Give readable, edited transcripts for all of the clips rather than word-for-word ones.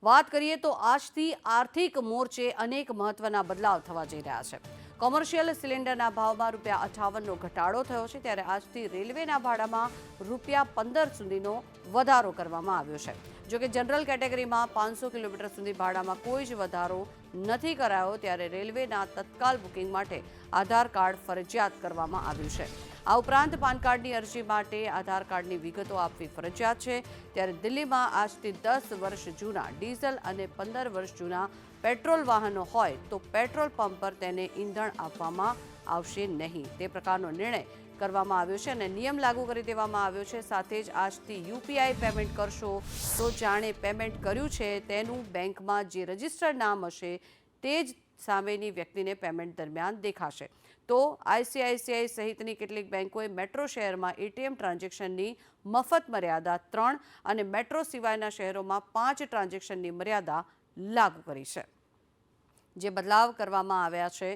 વાત કરીએ તો આજથી આર્થિક મોરચે અનેક મહત્વના બદલાવ થવા જઈ રહ્યા છે। કોમર્શિયલ સિલિન્ડરના ભાવમાં ₹58નો ઘટાડો થયો છે, ત્યારે આજથી રેલવેના ભાડામાં ₹15 સુધીનો વધારો કરવામાં આવ્યો છે। જોકે જનરલ કેટેગરીમાં 500 કિલોમીટર સુધી ભાડામાં કોઈ જ વધારો નથી કરાયો, ત્યારે રેલવેના તત્કાલ બુકિંગ માટે આધાર કાર્ડ ફરજિયાત કરવામાં આવ્યું છે। આ ઉપરાંત પાન કાર્ડની અરજી માટે આધાર કાર્ડની વિગતો આપવી ફરજિયાત છે। ત્યારે દિલ્હીમાં આજથી 10 વર્ષ જૂના ડીઝલ અને 15 વર્ષ જૂના પેટ્રોલ વાહનો હોય તો પેટ્રોલ પંપ પર તેને ઈંધણ આપવામાં આવશે નહીં, તે પ્રકારનો નિર્ણય કરવામાં આવ્યો છે અને નિયમ લાગુ કરી દેવામાં આવ્યો છે। સાથે જ આજથી યુપીઆઈ પેમેન્ટ કરશો તો જાણે પેમેન્ટ કર્યું છે તેનું બેંકમાં જે રજિસ્ટર્ડ નામ હશે તે જ સામેની વ્યક્તિને પેમેન્ટ દરમિયાન દેખાશે। તો આઈસીઆઈસીઆઈ સહિતની કેટલીક બેંકોએ મેટ્રો શહેરમાં એટીએમ ટ્રાન્ઝેક્શનની મફત મર્યાદા 3 અને મેટ્રો સિવાયના શહેરોમાં 5 ટ્રાન્ઝેક્શનની મર્યાદા લાગુ કરી છે। જે બદલાવ કરવામાં આવ્યા છે,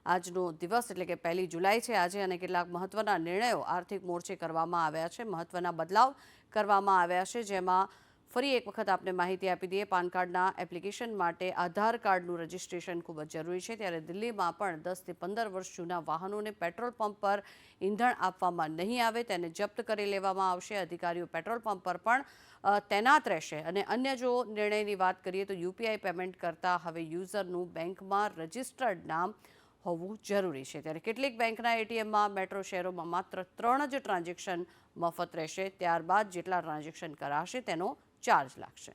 આજનો દિવસ એટલે કે 1 જુલાઈ છે આજે, અને કેટલાક મહત્વના નિર્ણયો આર્થિક મોરચે કરવામાં આવ્યા છે, મહત્વના બદલાવ કરવામાં આવ્યા છે। જેમાં ફરી એક વખત આપને માહિતી આપી દઈએ, પાન કાર્ડના એપ્લિકેશન માટે આધાર કાર્ડનું રજિસ્ટ્રેશન ખૂબ જ જરૂરી છે। ત્યારે દિલ્હીમાં પણ 10 થી 15 વર્ષ જૂના વાહનોને પેટ્રોલ પંપ પર ઈંધણ આપવામાં નહીં આવે, તેને જપ્ત કરી લેવામાં આવશે। અધિકારીઓ પેટ્રોલ પંપ પર પણ તૈનાત રહેશે। અને અન્ય જો નિર્ણયની વાત કરીએ તો યુપીઆઈ પેમેન્ટ કરતાં હવે યુઝરનું બેંકમાં રજિસ્ટર્ડ નામ હોવું જરૂરી છે। ત્યારે કેટલીક બેંકના એટીએમમાં મેટ્રો શહેરોમાં માત્ર 3 જ ટ્રાન્ઝેક્શન મફત રહેશે, ત્યારબાદ જેટલા ટ્રાન્ઝેક્શન કરાશે તેનો ચાર્જ લાગશે।